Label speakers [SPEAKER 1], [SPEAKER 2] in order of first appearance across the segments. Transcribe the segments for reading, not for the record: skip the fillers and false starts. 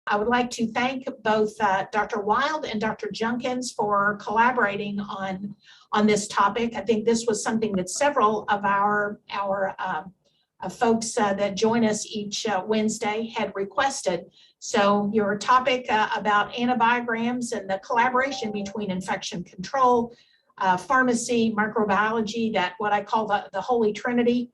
[SPEAKER 1] I would like to thank both Dr. Wilde and Dr. Junkins for collaborating on this topic. I think this was something that several of our folks that join us each Wednesday had requested. So your topic about antibiograms and the collaboration between infection control, pharmacy, microbiology, that what I call the Holy Trinity,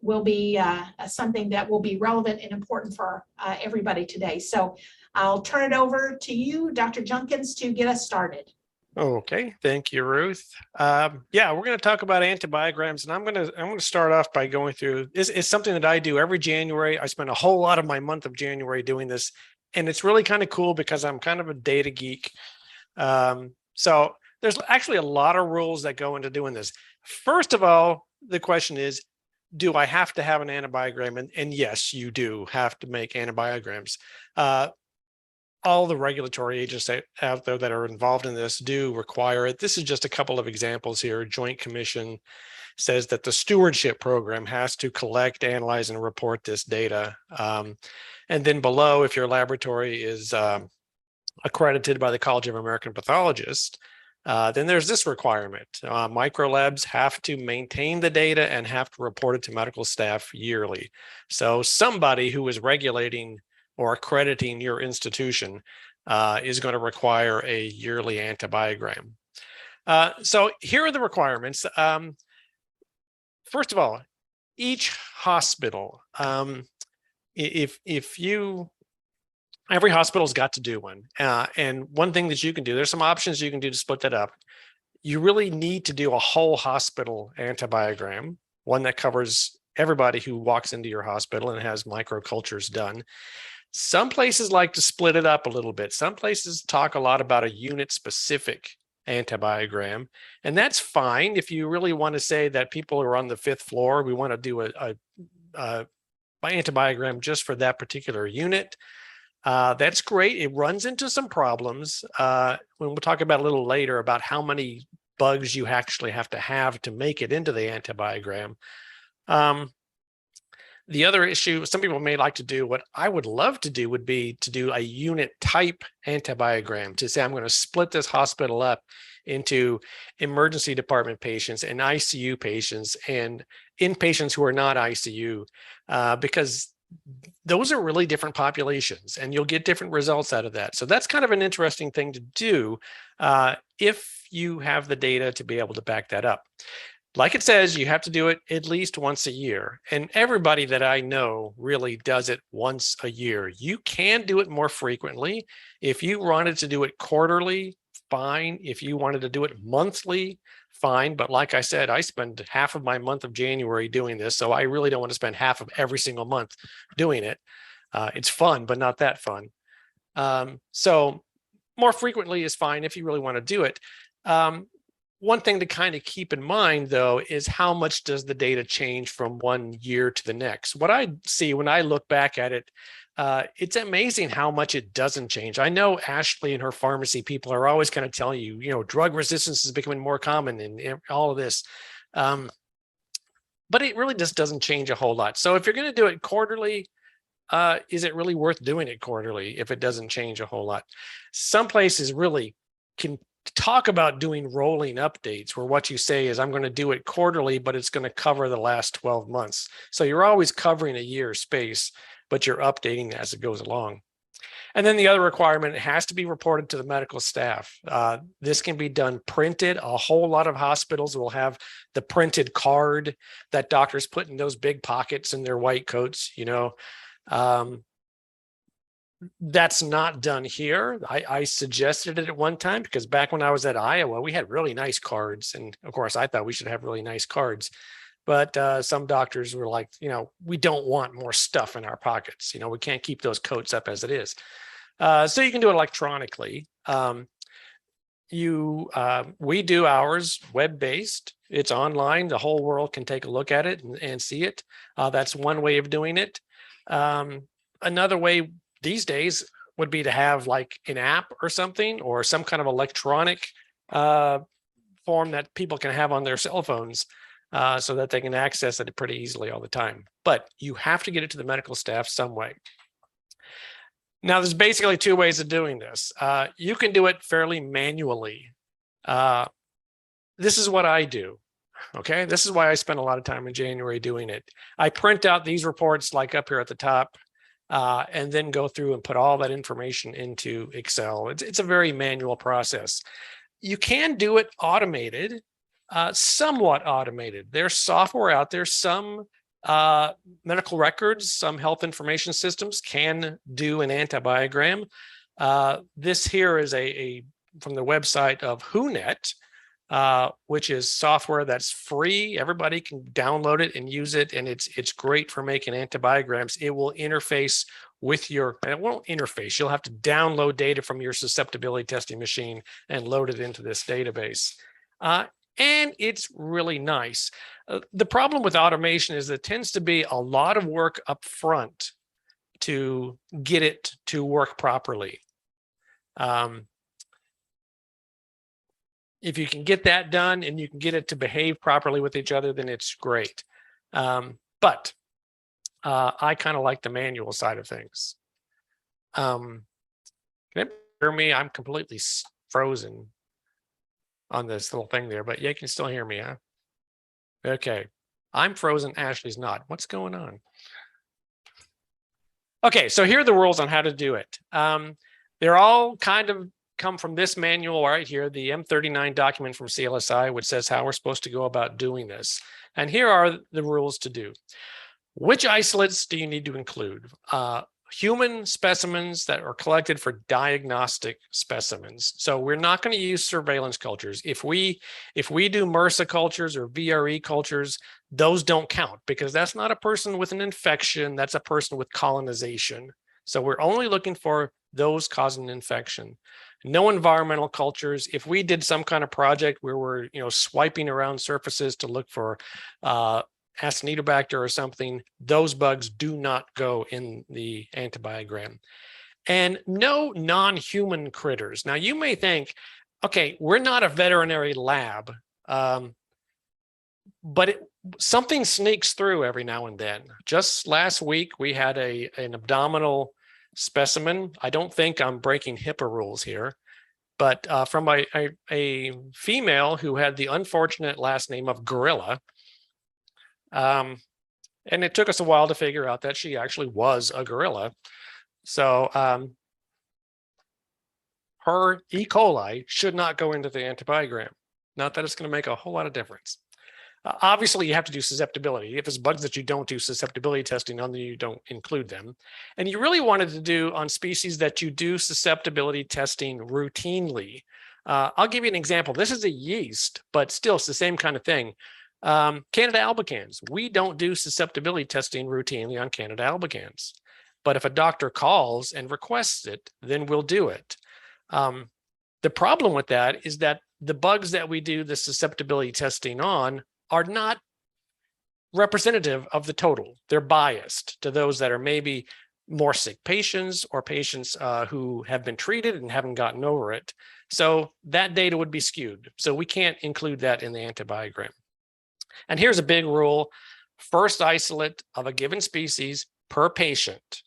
[SPEAKER 1] will be something that will be relevant and important for everybody today. So I'll turn it over to you, Dr. Junkins, to get us started.
[SPEAKER 2] Okay, thank you, Ruth. Yeah, we're going to talk about antibiograms, and I'm going to start off by going through. It's something that I do every January. I spend a whole lot of my month of January doing this, and it's really kind of cool because I'm kind of a data geek. So there's actually a lot of rules that go into doing this. First of all, the question is, do I have to have an antibiogram? And yes, you do have to make antibiograms. All the regulatory agents out there that are involved in this do require it. This is just a couple of examples here. Joint Commission says that the stewardship program has to collect, analyze, and report this data. And then below, if your laboratory is accredited by the College of American Pathologists, then there's this requirement. Microlabs have to maintain the data and have to report it to medical staff yearly. So somebody who is regulating or accrediting your institution is going to require a yearly antibiogram. So here are the requirements. First of all, each hospital, every hospital's got to do one. And one thing that you can do, there's some options you can do to split that up. You really need to do a whole hospital antibiogram, one that covers everybody who walks into your hospital and has microcultures done. Some places like to split it up a little bit. Some places talk a lot about a unit-specific antibiogram, and that's fine if you really want to say that people are on the 5th floor. We want to do a antibiogram just for that particular unit. That's great. It runs into some problems when we'll talk about a little later about how many bugs you actually have to make it into the antibiogram. The other issue, some people may like to do, what I would love to do would be to do a unit type antibiogram, to say I'm going to split this hospital up into emergency department patients and ICU patients and inpatients who are not ICU, because those are really different populations and you'll get different results out of that. So that's kind of an interesting thing to do if you have the data to be able to back that up. Like it says, you have to do it at least once a year. And everybody that I know really does it once a year. You can do it more frequently. If you wanted to do it quarterly, fine. If you wanted to do it monthly, fine. But like I said, I spend half of my month of January doing this. So I really don't want to spend half of every single month doing it. It's fun, but not that fun. So more frequently is fine if you really want to do it. One thing to kind of keep in mind, though, is how much does the data change from one year to the next? What I see when I look back at it, it's amazing how much it doesn't change. I know Ashley and her pharmacy people are always kind of telling you, you know, drug resistance is becoming more common and all of this. But it really just doesn't change a whole lot. So if you're going to do it quarterly, is it really worth doing it quarterly if it doesn't change a whole lot? Some places really can talk about doing rolling updates where what you say is I'm going to do it quarterly, but it's going to cover the last 12 months. So you're always covering a year space, but you're updating as it goes along. And then the other requirement, it has to be reported to the medical staff. This can be done printed. A whole lot of hospitals will have the printed card that doctors put in those big pockets in their white coats, you know. That's not done here. I suggested it at one time because back when I was at Iowa, we had really nice cards. And of course, I thought we should have really nice cards. But some doctors were like, you know, we don't want more stuff in our pockets. You know, we can't keep those coats up as it is. So you can do it electronically. We do ours web-based. It's online. The whole world can take a look at it and see it. That's one way of doing it. Another way these days would be to have like an app or something or some kind of electronic form that people can have on their cell phones so that they can access it pretty easily all the time. But you have to get it to the medical staff some way. Now, there's basically two ways of doing this. You can do it fairly manually. This is what I do. Okay, this is why I spent a lot of time in January doing it. I print out these reports like up here at the top, and then go through and put all that information into Excel. It's a very manual process. You can do it automated, somewhat automated. There's software out there. Some medical records, some health information systems can do an antibiogram. This here is from the website of WhoNet, which is software that's free. Everybody can download it and use it, and it's great for making antibiograms. It will interface with it won't interface. You'll have to download data from your susceptibility testing machine and load it into this database. And it's really nice. The problem with automation is it tends to be a lot of work up front to get it to work properly. If you can get that done and you can get it to behave properly with each other, then it's great. But I kind of like the manual side of things. Can you hear me? I'm completely frozen on this little thing there, but yeah, you can still hear me, huh? Okay, I'm frozen, Ashley's not. What's going on? Okay, so here are the rules on how to do it. They're all kind of come from this manual right here, the M39 document from CLSI, which says how we're supposed to go about doing this. And here are the rules to do. Which isolates do you need to include? Human specimens that are collected for diagnostic specimens. So we're not going to use surveillance cultures. If we do MRSA cultures or VRE cultures, those don't count because that's not a person with an infection, that's a person with colonization. So we're only looking for those causing infection. No environmental cultures. If we did some kind of project where we're swiping around surfaces to look for Acinetobacter or something, those bugs do not go in the antibiogram. And no non-human critters. Now you may think, okay, we're not a veterinary lab, but something sneaks through every now and then. Just last week, we had an abdominal specimen. I don't think I'm breaking HIPAA rules here, but from a female who had the unfortunate last name of Gorilla. And it took us a while to figure out that she actually was a gorilla. So her E. coli should not go into the antibiogram. Not that it's going to make a whole lot of difference. Obviously, you have to do susceptibility. If it's bugs that you don't do susceptibility testing on, then you don't include them. And you really wanted to do on species that you do susceptibility testing routinely. I'll give you an example. This is a yeast, but still it's the same kind of thing. Candida albicans. We don't do susceptibility testing routinely on Candida albicans. But if a doctor calls and requests it, then we'll do it. The problem with that is that the bugs that we do the susceptibility testing on are not representative of the total. They're biased to those that are maybe more sick patients or patients who have been treated and haven't gotten over it. So that data would be skewed. So we can't include that in the antibiogram. And here's a big rule. First isolate of a given species per patient,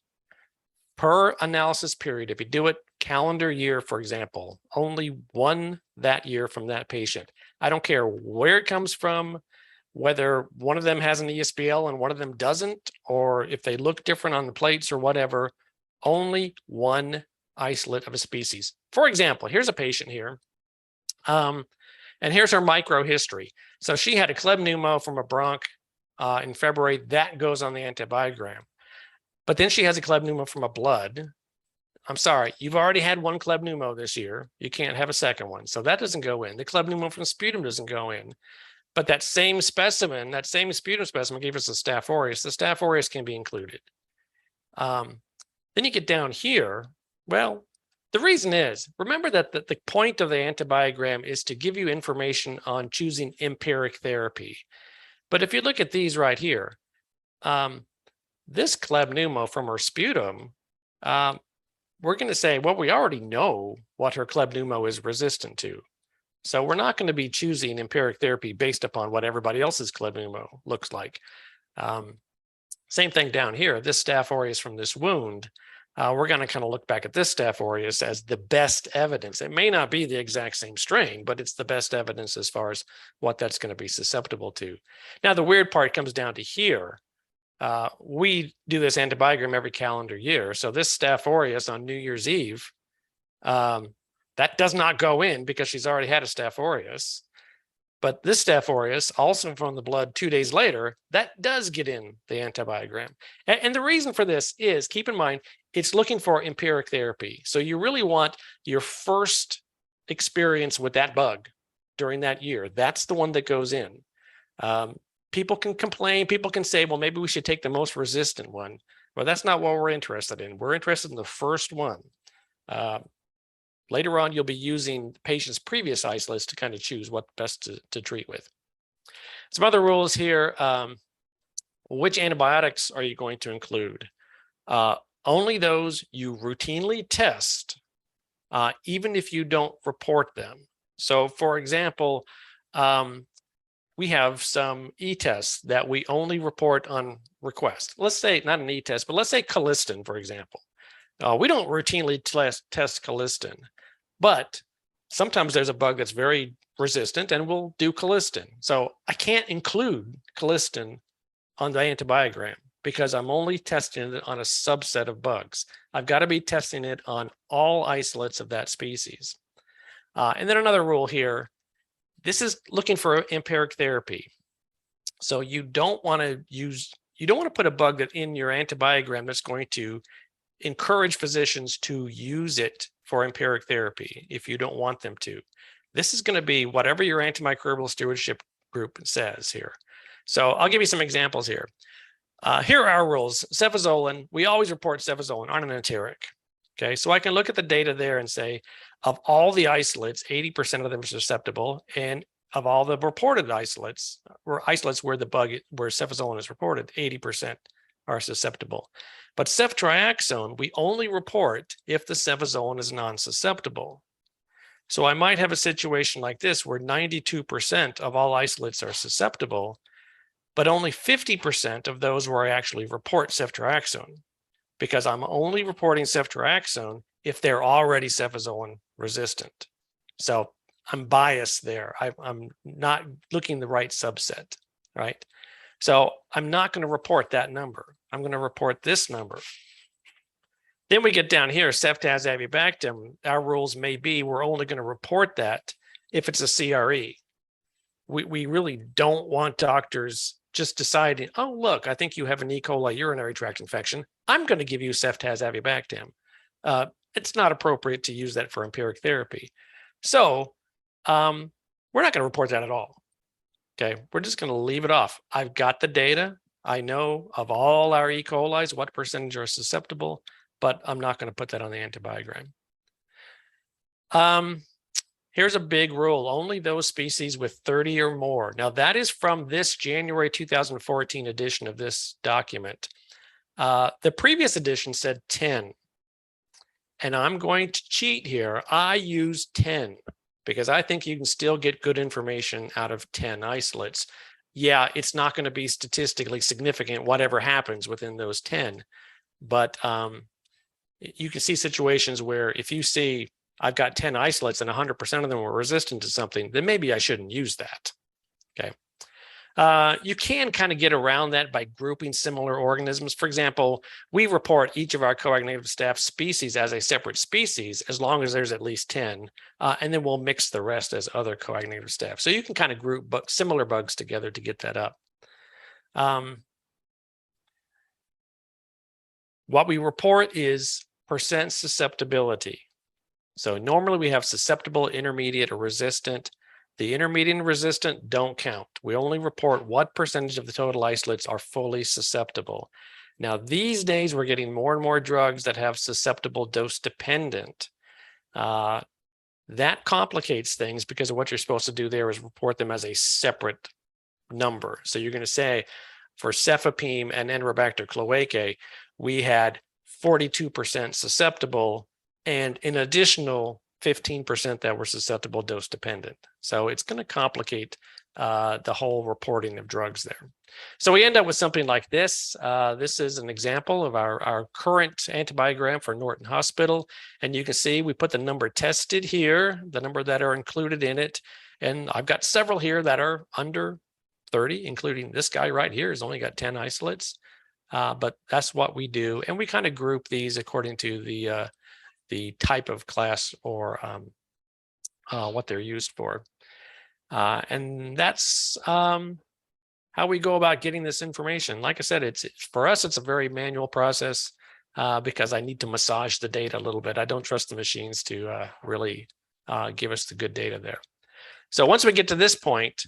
[SPEAKER 2] per analysis period. If you do it calendar year, for example, only one that year from that patient. I don't care where it comes from, whether one of them has an ESBL and one of them doesn't, or if they look different on the plates or whatever, only one isolate of a species. For example, here's a patient here. And here's her micro history. So she had a Kleb pneumo from a bronch in February. That goes on the antibiogram. But then she has a Kleb pneumo from a blood. I'm sorry, you've already had one Kleb pneumo this year. You can't have a second one. So that doesn't go in. The Kleb pneumo from sputum doesn't go in. But that same specimen, that same sputum specimen gave us a Staph aureus. The Staph aureus can be included. Then you get down here. Well, the reason is, remember that the point of the antibiogram is to give you information on choosing empiric therapy. But if you look at these right here, this Kleb pneumo from her sputum, we're going to say, well, we already know what her Kleb pneumo is resistant to. So we're not going to be choosing empiric therapy based upon what everybody else's Kleb pneumo looks like. Same thing down here, this Staph aureus from this wound. we're going to kind of look back at this Staph aureus as the best evidence. It may not be the exact same strain, but it's the best evidence as far as what that's going to be susceptible to. Now, the weird part comes down to here. We do this antibiogram every calendar year. So this Staph aureus on New Year's Eve, that does not go in because she's already had a Staph aureus. But this Staph aureus, also from the blood 2 days later, that does get in the antibiogram. And the reason for this is, keep in mind, it's looking for empiric therapy. So you really want your first experience with that bug during that year. That's the one that goes in. People can complain, people can say, well, maybe we should take the most resistant one. Well, that's not what we're interested in. We're interested in the first one. Later on, you'll be using the patient's previous isolates to kind of choose what best to treat with. Some other rules here. Which antibiotics are you going to include? Only those you routinely test, even if you don't report them. So for example, we have some e-tests that we only report on request. Let's say, not an e-test, but let's say colistin, for example. We don't routinely test colistin, but sometimes there's a bug that's very resistant and we'll do colistin. So I can't include colistin on the antibiogram because I'm only testing it on a subset of bugs. I've got to be testing it on all isolates of that species. And then another rule here, this is looking for empiric therapy. So you don't want to put a bug in your antibiogram that's going to encourage physicians to use it for empiric therapy if you don't want them to. This is going to be whatever your antimicrobial stewardship group says here. So I'll give you some examples here. Here are our rules. Cefazolin, we always report cefazolin on an enteric. Okay, so I can look at the data there and say, of all the isolates, 80% of them are susceptible, and of all the reported isolates, or isolates where where cefazolin is reported, 80% are susceptible. But ceftriaxone, we only report if the cefazolin is non-susceptible. So I might have a situation like this where 92% of all isolates are susceptible, but only 50% of those where I actually report ceftriaxone, because I'm only reporting ceftriaxone if they're already cefazolin resistant. So I'm biased there. I'm not looking the right subset, right? So I'm not going to report that number. I'm going to report this number. Then we get down here, ceftaz avibactam. Our rules may be we're only going to report that if it's a CRE. We really don't want doctors just deciding, oh, look, I think you have an E. coli urinary tract infection. I'm going to give you ceftaz avibactam. It's not appropriate to use that for empiric therapy. So we're not going to report that at all. Okay, we're just going to leave it off. I've got the data. I know of all our E. colis, what percentage are susceptible, but I'm not going to put that on the antibiogram. Here's a big rule. Only those species with 30 or more. Now, that is from this January 2014 edition of this document. The previous edition said 10. And I'm going to cheat here. I use 10 because I think you can still get good information out of 10 isolates. Yeah, it's not going to be statistically significant, whatever happens within those 10. But you can see situations where if you see I've got 10 isolates and 100% of them were resistant to something, then maybe I shouldn't use that. Okay. You can kind of get around that by grouping similar organisms. For example, we report each of our coagulative staph species as a separate species, as long as there's at least 10, and then we'll mix the rest as other coagulative staph. So you can kind of group similar bugs together to get that up. What we report is percent susceptibility. So normally we have susceptible, intermediate, or resistant. The intermediate and resistant don't count. We only report what percentage of the total isolates are fully susceptible. Now, these days, we're getting more and more drugs that have susceptible dose dependent. That complicates things because of what you're supposed to do there is report them as a separate number. So you're going to say for cefepime and Enterobacter cloacae, we had 42% susceptible and an additional 15% that were susceptible dose dependent. So it's going to complicate the whole reporting of drugs there. So we end up with something like this. This is an example of our current antibiogram for Norton Hospital. And you can see we put the number tested here, the number that are included in it. And I've got several here that are under 30, including this guy right here has only got 10 isolates. But that's what we do. And we kind of group these according to the type of class or what they're used for. And that's how we go about getting this information. Like I said, for us, it's a very manual process because I need to massage the data a little bit. I don't trust the machines to really give us the good data there. So once we get to this point,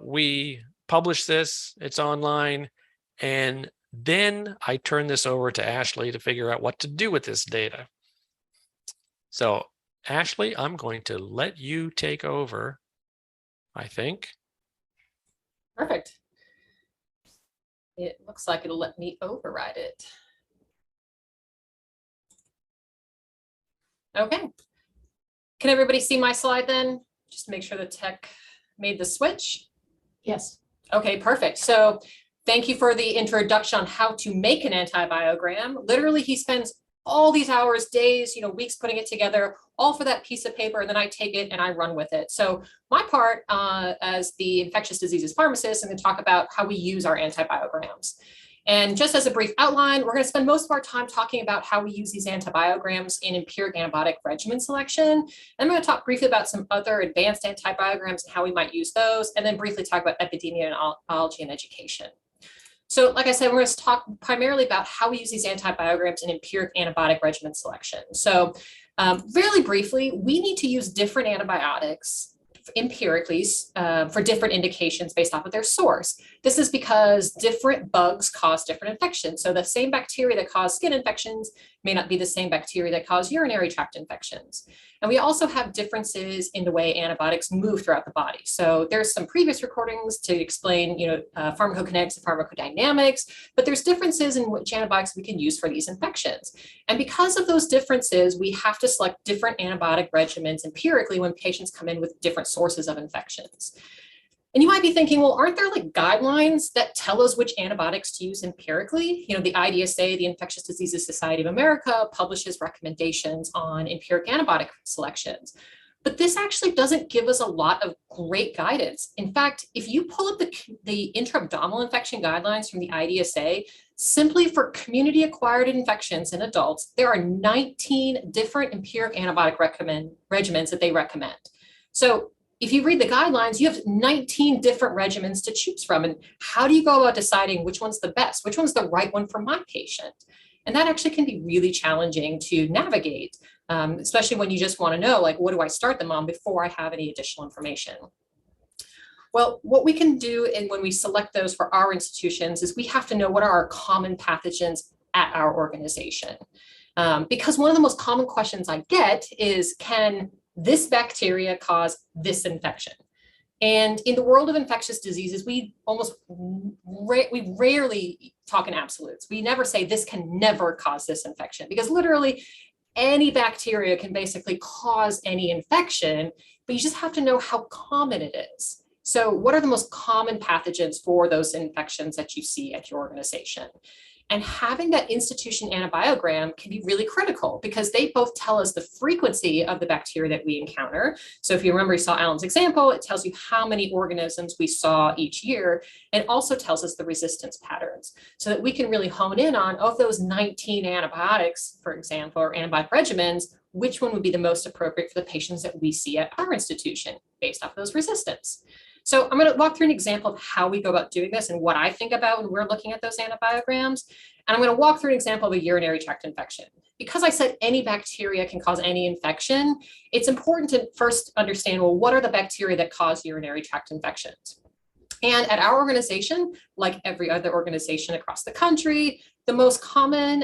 [SPEAKER 2] we publish this, it's online, and then I turn this over to Ashley to figure out what to do with this data. So Ashley, I'm going to let you take over, I think.
[SPEAKER 3] Perfect. It looks like it'll let me override it. Okay. Can everybody see my slide then? Just make sure the tech made the switch.
[SPEAKER 1] Yes.
[SPEAKER 3] Okay, perfect. So thank you for the introduction on how to make an antibiogram. Literally, he spends all these hours, days, weeks putting it together, all for that piece of paper, and then I take it and I run with it. So my part as the infectious diseases pharmacist, I'm going to talk about how we use our antibiograms. And just as a brief outline, we're going to spend most of our time talking about how we use these antibiograms in empiric antibiotic regimen selection. And I'm going to talk briefly about some other advanced antibiograms and how we might use those, and then briefly talk about epidemiology and education. So like I said, we're going to talk primarily about how we use these antibiograms in empiric antibiotic regimen selection. So really briefly, we need to use different antibiotics empirically for different indications based off of their source. This is because different bugs cause different infections. So the same bacteria that cause skin infections may not be the same bacteria that cause urinary tract infections. And we also have differences in the way antibiotics move throughout the body. So there's some previous recordings to explain, pharmacokinetics and pharmacodynamics, but there's differences in which antibiotics we can use for these infections. And because of those differences, we have to select different antibiotic regimens empirically when patients come in with different sources of infections. And you might be thinking, well, aren't there like guidelines that tell us which antibiotics to use empirically? The IDSA, the Infectious Diseases Society of America, publishes recommendations on empiric antibiotic selections. But this actually doesn't give us a lot of great guidance. In fact, if you pull up the intra-abdominal infection guidelines from the IDSA, simply for community-acquired infections in adults, there are 19 different empiric antibiotic regimens that they recommend. So if you read the guidelines, you have 19 different regimens to choose from. And how do you go about deciding which one's the best? Which one's the right one for my patient? And that actually can be really challenging to navigate, especially when you just want to know, like, what do I start them on before I have any additional information? Well, what we can do when we select those for our institutions is we have to know what are our common pathogens at our organization. Because one of the most common questions I get is, can this bacteria cause this infection? And in the world of infectious diseases, we rarely talk in absolutes. We never say this can never cause this infection, because literally any bacteria can basically cause any infection, but you just have to know how common it is. So what are the most common pathogens for those infections that you see at your organization? And having that institution antibiogram can be really critical because they both tell us the frequency of the bacteria that we encounter. So if you remember, you saw Alan's example, it tells you how many organisms we saw each year, and also tells us the resistance patterns so that we can really hone in on, of those 19 antibiotics, for example, or antibiotic regimens, which one would be the most appropriate for the patients that we see at our institution based off of those resistance. So I'm going to walk through an example of how we go about doing this and what I think about when we're looking at those antibiograms. And I'm going to walk through an example of a urinary tract infection. Because I said any bacteria can cause any infection, it's important to first understand, well, what are the bacteria that cause urinary tract infections? And at our organization, like every other organization across the country, the most common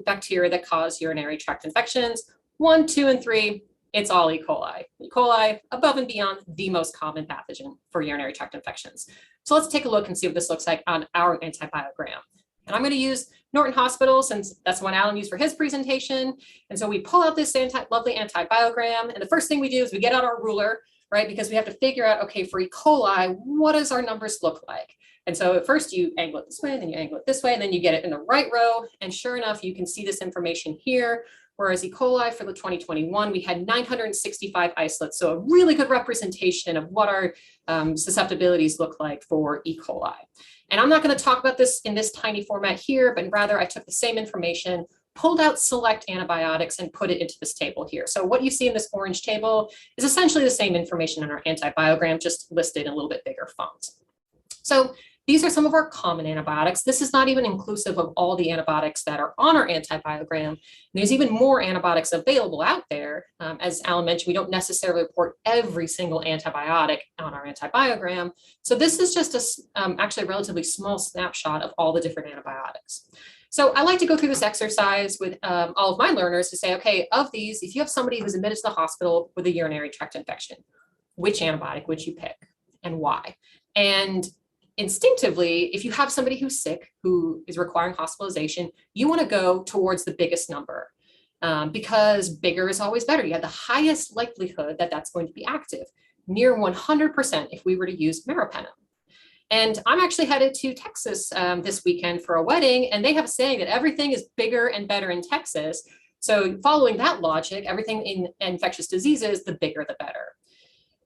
[SPEAKER 3] bacteria that cause urinary tract infections, 1, 2, and 3, it's all E. coli. E. coli, above and beyond the most common pathogen for urinary tract infections. So let's take a look and see what this looks like on our antibiogram. And I'm going to use Norton Hospital since that's the one Alan used for his presentation. And so we pull out this lovely antibiogram. And the first thing we do is we get out our ruler. right? Because we have to figure out, okay, for E. coli, what does our numbers look like? And so at first you angle it this way, then you angle it this way, and then you get it in the right row. And sure enough, you can see this information here. Whereas E. coli for the 2021, we had 965 isolates. So a really good representation of what our susceptibilities look like for E. coli. And I'm not going to talk about this in this tiny format here, but rather I took the same information, pulled out select antibiotics and put it into this table here. So what you see in this orange table is essentially the same information in our antibiogram, just listed in a little bit bigger font. So these are some of our common antibiotics. This is not even inclusive of all the antibiotics that are on our antibiogram. And there's even more antibiotics available out there. As Alan mentioned, we don't necessarily report every single antibiotic on our antibiogram. So this is just actually a relatively small snapshot of all the different antibiotics. So I like to go through this exercise with all of my learners to say, okay, of these, if you have somebody who's admitted to the hospital with a urinary tract infection, which antibiotic would you pick and why? And instinctively, if you have somebody who's sick, who is requiring hospitalization, you want to go towards the biggest number because bigger is always better. You have the highest likelihood that that's going to be active, near 100% if we were to use meropenem. And I'm actually headed to Texas this weekend for a wedding, and they have a saying that everything is bigger and better in Texas. So following that logic, everything in infectious diseases, the bigger the better.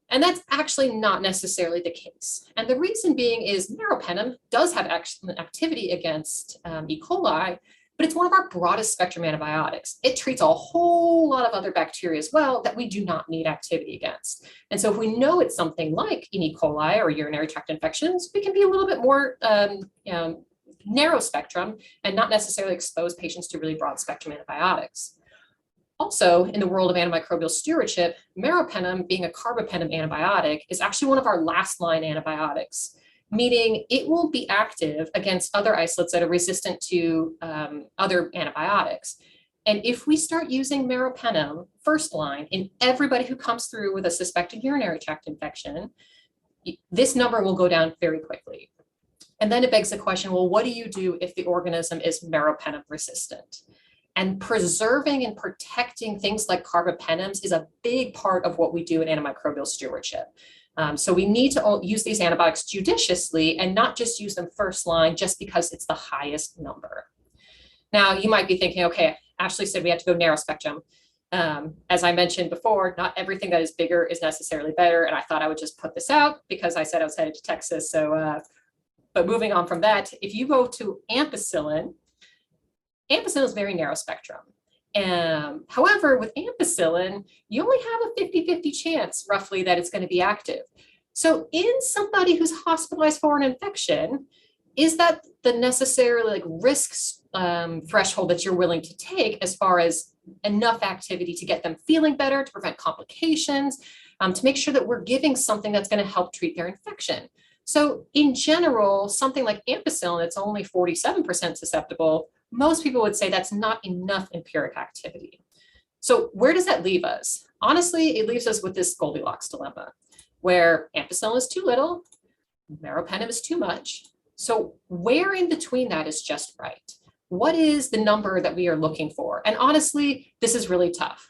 [SPEAKER 3] And that's actually not necessarily the case. And the reason being is meropenem does have excellent activity against E. coli, but it's one of our broadest spectrum antibiotics. It treats a whole lot of other bacteria as well that we do not need activity against. And so if we know it's something like E. coli or urinary tract infections, we can be a little bit more narrow spectrum and not necessarily expose patients to really broad spectrum antibiotics. Also, in the world of antimicrobial stewardship, meropenem, being a carbapenem antibiotic, is actually one of our last line antibiotics, meaning it will be active against other isolates that are resistant to other antibiotics. And if we start using meropenem first line in everybody who comes through with a suspected urinary tract infection, this number will go down very quickly. And then it begs the question, well, what do you do if the organism is meropenem resistant? And preserving and protecting things like carbapenems is a big part of what we do in antimicrobial stewardship. So we need to use these antibiotics judiciously and not just use them first line just because it's the highest number. Now, you might be thinking, okay, Ashley said we have to go narrow spectrum. As I mentioned before, not everything that is bigger is necessarily better. And I thought I would just put this out because I said I was headed to Texas. So, but moving on from that, if you go to ampicillin, ampicillin is very narrow spectrum. However, with ampicillin, you only have a 50-50 chance roughly that it's going to be active. So in somebody who's hospitalized for an infection, is that the necessarily risk threshold that you're willing to take as far as enough activity to get them feeling better, to prevent complications, to make sure that we're giving something that's going to help treat their infection? So in general, something like ampicillin, it's only 47% susceptible. Most people would say that's not enough empiric activity. So where does that leave us? Honestly, it leaves us with this Goldilocks dilemma, where ampicillin is too little, meropenem is too much. So where in between that is just right? What is the number that we are looking for? And honestly, this is really tough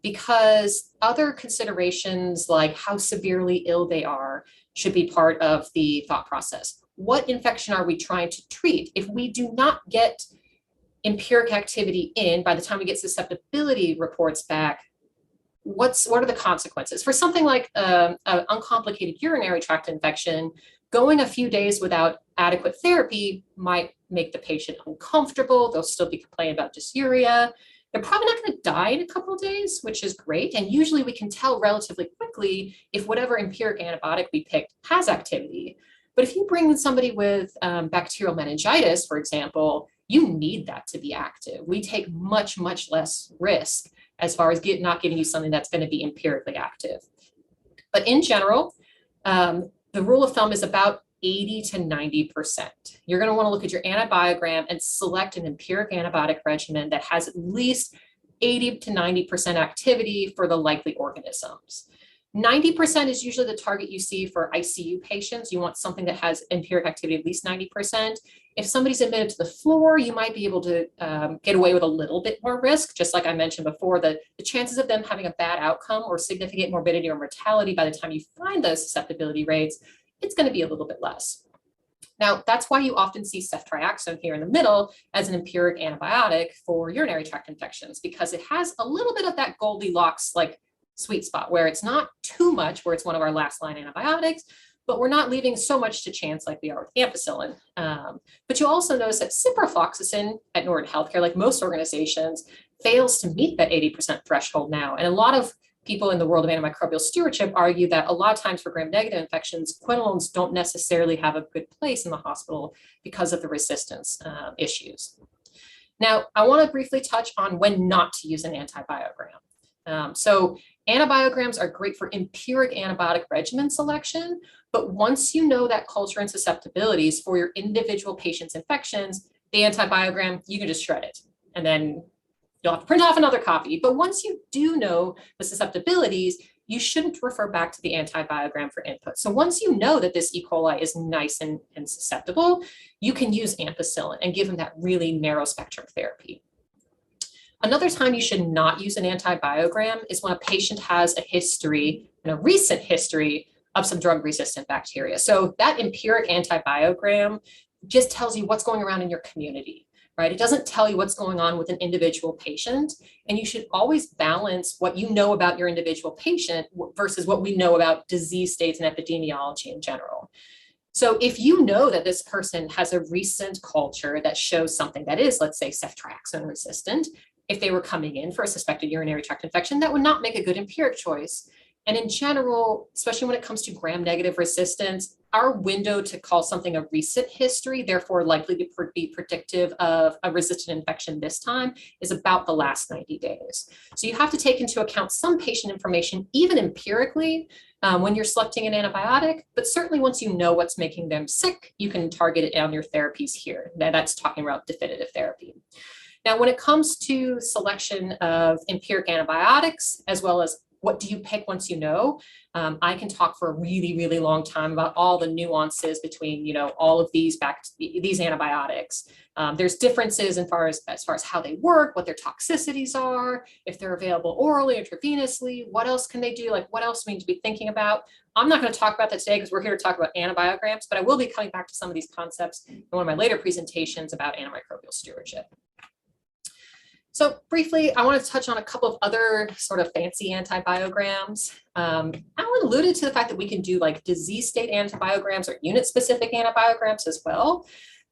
[SPEAKER 3] because other considerations like how severely ill they are should be part of the thought process. What infection are we trying to treat? If we do not get empiric activity in by the time we get susceptibility reports back, what are the consequences? For something like an uncomplicated urinary tract infection, going a few days without adequate therapy might make the patient uncomfortable. They'll still be complaining about dysuria. They're probably not going to die in a couple of days, which is great. And usually we can tell relatively quickly if whatever empiric antibiotic we picked has activity. But if you bring in somebody with bacterial meningitis, for example, you need that to be active. We take much, much less risk as far as not giving you something that's going to be empirically active. But in general, the rule of thumb is about 80 to 90%. You're going to want to look at your antibiogram and select an empiric antibiotic regimen that has at least 80 to 90% activity for the likely organisms. 90% is usually the target you see for ICU patients. You want something that has empiric activity of at least 90%. If somebody's admitted to the floor, you might be able to get away with a little bit more risk. Just like I mentioned before, the chances of them having a bad outcome or significant morbidity or mortality by the time you find those susceptibility rates, it's going to be a little bit less. Now, that's why you often see ceftriaxone here in the middle as an empiric antibiotic for urinary tract infections, because it has a little bit of that Goldilocks like sweet spot where it's not too much, where it's one of our last line antibiotics, but we're not leaving so much to chance like we are with ampicillin. But you also notice that ciprofloxacin at Norton Healthcare, like most organizations, fails to meet that 80% threshold now. And a lot of people in the world of antimicrobial stewardship argue that a lot of times for gram-negative infections, quinolones don't necessarily have a good place in the hospital because of the resistance issues. Now, I want to briefly touch on when not to use an antibiogram. So antibiograms are great for empiric antibiotic regimen selection, but once you know that culture and susceptibilities for your individual patient's infections, the antibiogram, you can just shred it. And then you'll have to print off another copy. But once you do know the susceptibilities, you shouldn't refer back to the antibiogram for input. So once you know that this E. coli is nice and susceptible, you can use ampicillin and give them that really narrow spectrum therapy. Another time you should not use an antibiogram is when a patient has a history, and a recent history, of some drug-resistant bacteria. So that empiric antibiogram just tells you what's going around in your community, right? It doesn't tell you what's going on with an individual patient. And you should always balance what you know about your individual patient versus what we know about disease states and epidemiology in general. So if you know that this person has a recent culture that shows something that is, let's say, ceftriaxone resistant, if they were coming in for a suspected urinary tract infection, that would not make a good empiric choice. And in general, especially when it comes to gram-negative resistance, our window to call something a recent history, therefore likely to be predictive of a resistant infection this time, is about the last 90 days. So you have to take into account some patient information, even empirically, when you're selecting an antibiotic, but certainly once you know what's making them sick, you can target it on your therapies here. That's talking about definitive therapy. Now, when it comes to selection of empiric antibiotics, as well as what do you pick once you know, I can talk for a really, really long time about all the nuances between, all of these antibiotics. There's differences as far as how they work, what their toxicities are, if they're available orally, intravenously, what else can they do? Like, what else do we need to be thinking about? I'm not going to talk about that today because we're here to talk about antibiograms, but I will be coming back to some of these concepts in one of my later presentations about antimicrobial stewardship. So briefly, I want to touch on a couple of other sort of fancy antibiograms. Alan alluded to the fact that we can do like disease state antibiograms or unit-specific antibiograms as well.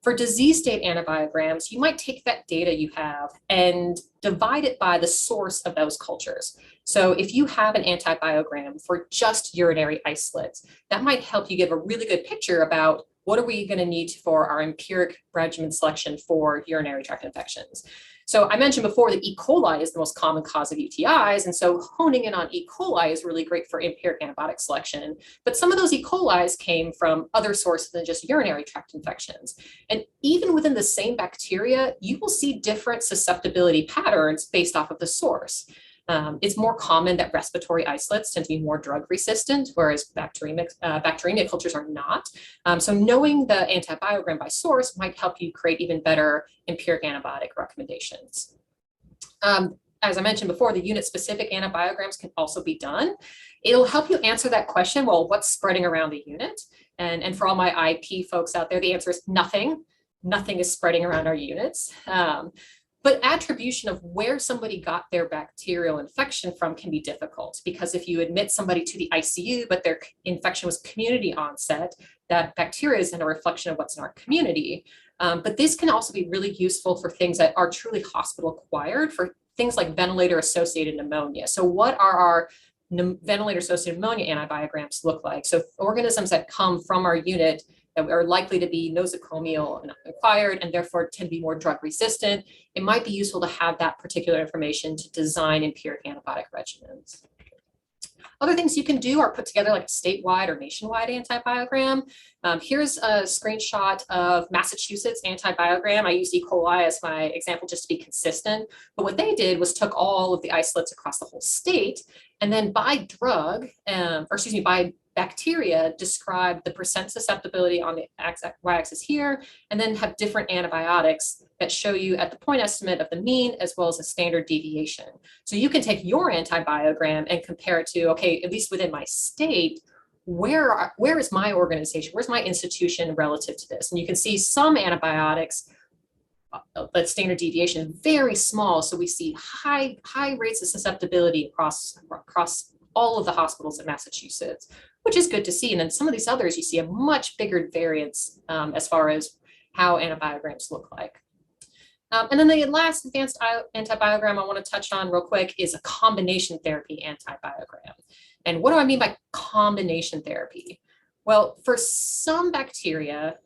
[SPEAKER 3] For disease state antibiograms, you might take that data you have and divide it by the source of those cultures. So if you have an antibiogram for just urinary isolates, that might help you give a really good picture about what are we going to need for our empiric regimen selection for urinary tract infections. So I mentioned before that E. coli is the most common cause of UTIs. And so honing in on E. coli is really great for empiric antibiotic selection. But some of those E. colis came from other sources than just urinary tract infections. And even within the same bacteria, you will see different susceptibility patterns based off of the source. It's more common that respiratory isolates tend to be more drug resistant, whereas bacteremia cultures are not. So knowing the antibiogram by source might help you create even better empiric antibiotic recommendations. As I mentioned before, the unit-specific antibiograms can also be done. It'll help you answer that question, well, what's spreading around the unit? And for all my IP folks out there, the answer is nothing. Nothing is spreading around our units. But attribution of where somebody got their bacterial infection from can be difficult, because if you admit somebody to the ICU, but their infection was community onset, that bacteria isn't a reflection of what's in our community. But this can also be really useful for things that are truly hospital acquired, for things like ventilator-associated pneumonia. So what are our ventilator-associated pneumonia antibiograms look like? So organisms that come from our unit that are likely to be nosocomial and acquired and therefore tend to be more drug resistant, it might be useful to have that particular information to design empiric antibiotic regimens. Other things you can do are put together like a statewide or nationwide antibiogram. Here's a screenshot of Massachusetts antibiogram. I used E. coli as my example just to be consistent. But what they did was took all of the isolates across the whole state and then by drug, by bacteria, describe the percent susceptibility on the y-axis here, and then have different antibiotics that show you at the point estimate of the mean as well as a standard deviation. So you can take your antibiogram and compare it to, okay, at least within my state, where is my organization, where's my institution relative to this? And you can see some antibiotics, but standard deviation very small. So we see high rates of susceptibility across all of the hospitals in Massachusetts, which is good to see. And then some of these others, you see a much bigger variance as far as how antibiograms look like. And then the last advanced antibiogram I want to touch on real quick is a combination therapy antibiogram. And what do I mean by combination therapy? Well, for some bacteria,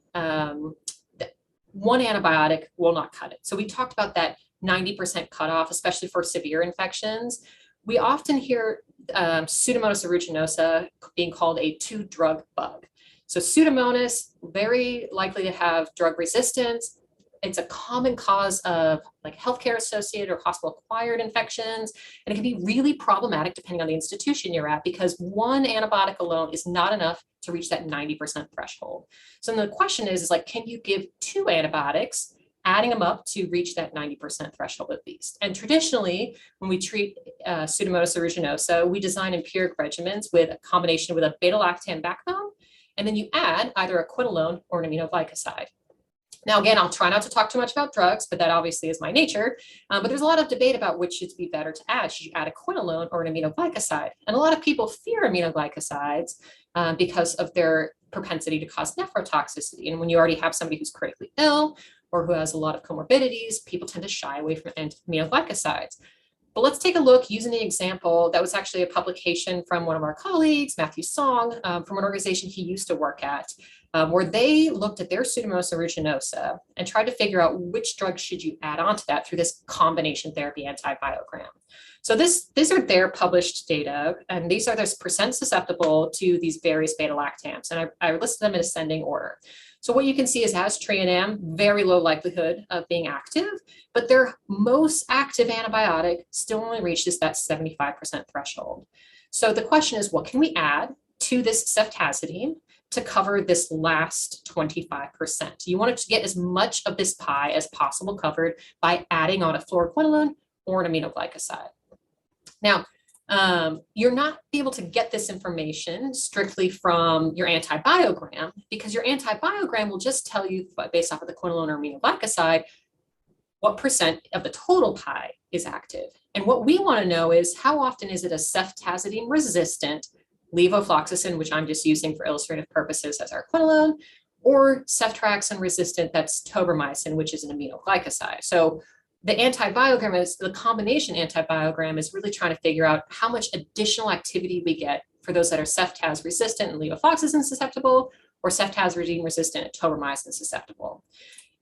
[SPEAKER 3] one antibiotic will not cut it. So we talked about that 90% cutoff, especially for severe infections. We often hear Pseudomonas aeruginosa being called a two-drug bug. So Pseudomonas, very likely to have drug resistance. It's a common cause of like healthcare associated or hospital acquired infections. And it can be really problematic depending on the institution you're at because one antibiotic alone is not enough to reach that 90% threshold. So then the question is like, can you give two antibiotics, adding them up to reach that 90% threshold at least? And traditionally, when we treat Pseudomonas aeruginosa, we design empiric regimens with a combination with a beta-lactam backbone, and then you add either a quinolone or an aminoglycoside. Now, again, I'll try not to talk too much about drugs, but that obviously is my nature. But there's a lot of debate about which should be better to add. Should you add a quinolone or an aminoglycoside? And a lot of people fear aminoglycosides because of their propensity to cause nephrotoxicity. And when you already have somebody who's critically ill or who has a lot of comorbidities, people tend to shy away from aminoglycosides. But let's take a look using the example that was actually a publication from one of our colleagues, Matthew Song, from an organization he used to work at, where they looked at their Pseudomonas aeruginosa and tried to figure out which drug should you add on to that through this combination therapy antibiogram. So these are their published data, and these are the percent susceptible to these various beta-lactams, and I listed them in ascending order. So what you can see is aztreonam, very low likelihood of being active, but their most active antibiotic still only reaches that 75% threshold. So the question is, what can we add to this ceftazidime to cover this last 25%? You want to get as much of this pie as possible covered by adding on a fluoroquinolone or an aminoglycoside. Now, you're not able to get this information strictly from your antibiogram because your antibiogram will just tell you, based off of the quinolone or aminoglycoside, what percent of the total pie is active. And what we want to know is how often is it a ceftazidime resistant levofloxacin, which I'm just using for illustrative purposes as our quinolone, or ceftriaxone resistant, that's tobramycin, which is an aminoglycoside. So the antibiogram is, the combination antibiogram is really trying to figure out how much additional activity we get for those that are ceftaz resistant and levofloxacin susceptible, or ceftazidime resistant and tobramycin susceptible.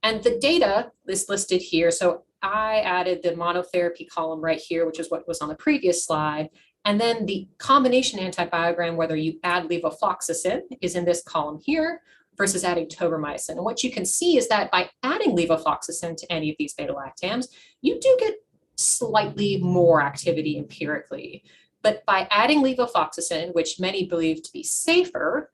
[SPEAKER 3] And the data is listed here. So I added the monotherapy column right here, which is what was on the previous slide. And then the combination antibiogram, whether you add levofloxacin, is in this column here versus adding tobramycin. And what you can see is that by adding levofloxacin to any of these beta-lactams, you do get slightly more activity empirically. But by adding levofloxacin, which many believe to be safer,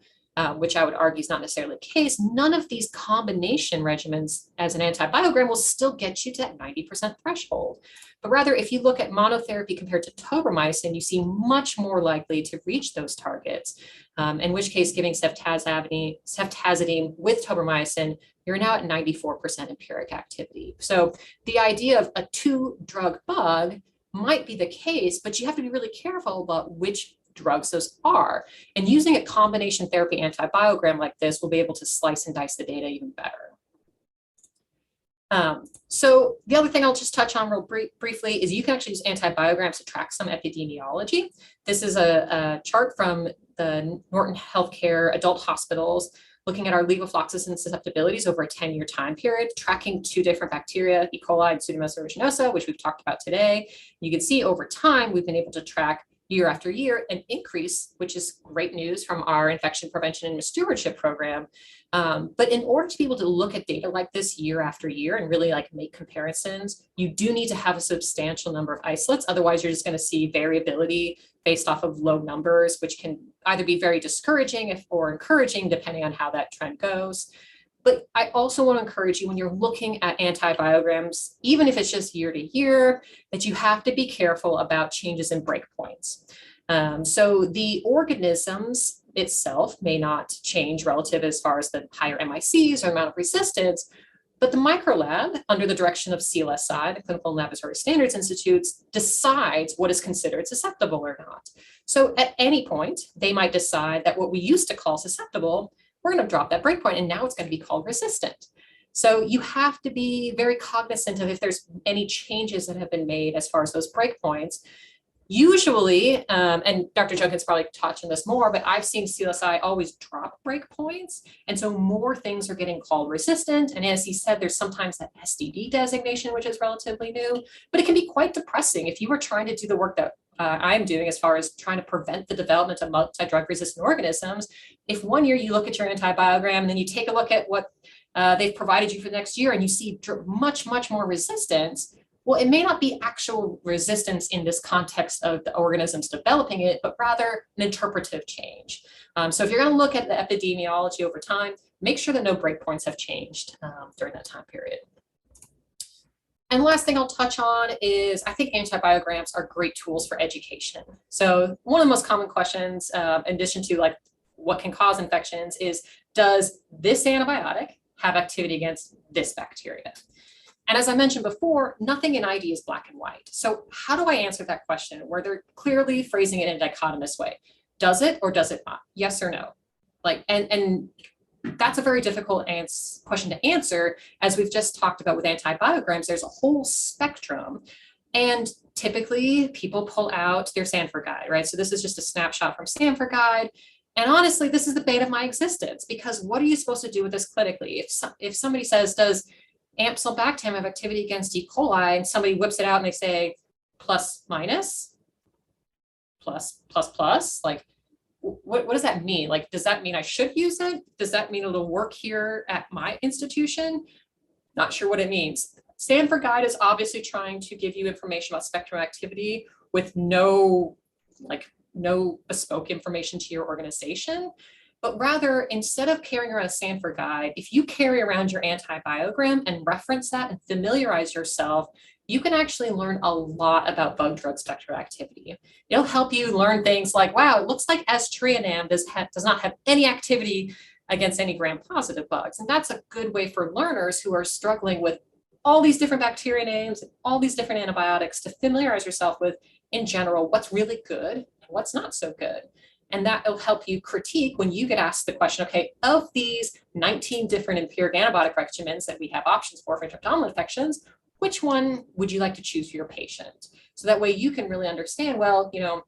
[SPEAKER 3] which I would argue is not necessarily the case, none of these combination regimens as an antibiogram will still get you to that 90% threshold. But rather, if you look at monotherapy compared to tobramycin, you see much more likely to reach those targets, in which case giving ceftazidime with tobramycin, you're now at 94% empiric activity. So the idea of a two-drug bug might be the case, but you have to be really careful about which drugs those are. And using a combination therapy antibiogram like this, we'll be able to slice and dice the data even better. So the other thing I'll just touch on real briefly is you can actually use antibiograms to track some epidemiology. This is a chart from the Norton Healthcare adult hospitals looking at our levofloxacin susceptibilities over a 10-year time period, tracking two different bacteria, E. coli and Pseudomonas aeruginosa, which we've talked about today. You can see over time, we've been able to track year after year, an increase, which is great news from our infection prevention and stewardship program. But in order to be able to look at data like this year after year and really like make comparisons, you do need to have a substantial number of isolates. Otherwise, you're just going to see variability based off of low numbers, which can either be very discouraging or encouraging, depending on how that trend goes. But I also want to encourage you when you're looking at antibiograms, even if it's just year to year, that you have to be careful about changes in breakpoints. So the organisms itself may not change relative as far as the higher MICs or amount of resistance, but the microlab, under the direction of CLSI, the Clinical Laboratory Standards Institutes, decides what is considered susceptible or not. So at any point, they might decide that what we used to call susceptible, we're going to drop that breakpoint, and now it's going to be called resistant. So you have to be very cognizant of if there's any changes that have been made as far as those breakpoints. Usually, and Dr. Junkins probably touched on this more, but I've seen CLSI always drop breakpoints. And so more things are getting called resistant. And as he said, there's sometimes that SDD designation, which is relatively new, but it can be quite depressing if you were trying to do the work that I'm doing as far as trying to prevent the development of multi-drug resistant organisms. If one year you look at your antibiogram and then you take a look at what they've provided you for the next year and you see much, much more resistance, well, it may not be actual resistance in this context of the organisms developing it, but rather an interpretive change. So if you're going to look at the epidemiology over time, make sure that no breakpoints have changed during that time period. And last thing I'll touch on is I think antibiograms are great tools for education. So one of the most common questions, in addition to like what can cause infections, is does this antibiotic have activity against this bacteria? And as I mentioned before, nothing in ID is black and white. So how do I answer that question where they're clearly phrasing it in a dichotomous way? Does it or does it not? Yes or no? Like, and that's a very difficult question to answer. As we've just talked about with antibiograms, there's a whole spectrum. And typically people pull out their Sanford guide, right? So this is just a snapshot from Sanford guide. And honestly, this is the bane of my existence, because what are you supposed to do with this clinically? If somebody says, does Ampicillobactam have activity against E. coli, and somebody whips it out and they say plus minus, plus plus plus, like what does that mean? Like, does that mean I should use it? Does that mean it'll work here at my institution? Not sure what it means. Sanford Guide is obviously trying to give you information about spectrum activity with no bespoke information to your organization. But rather, instead of carrying around a Sanford Guide, if you carry around your antibiogram and reference that and familiarize yourself, you can actually learn a lot about bug drug spectrum activity. It'll help you learn things like, wow, it looks like S-treonam does not have any activity against any gram-positive bugs. And that's a good way for learners who are struggling with all these different bacteria names, and all these different antibiotics, to familiarize yourself with, in general, what's really good and what's not so good. And that will help you critique when you get asked the question, okay, of these 19 different empiric antibiotic regimens that we have options for intra-abdominal infections, which one would you like to choose for your patient? So that way you can really understand, well, you know,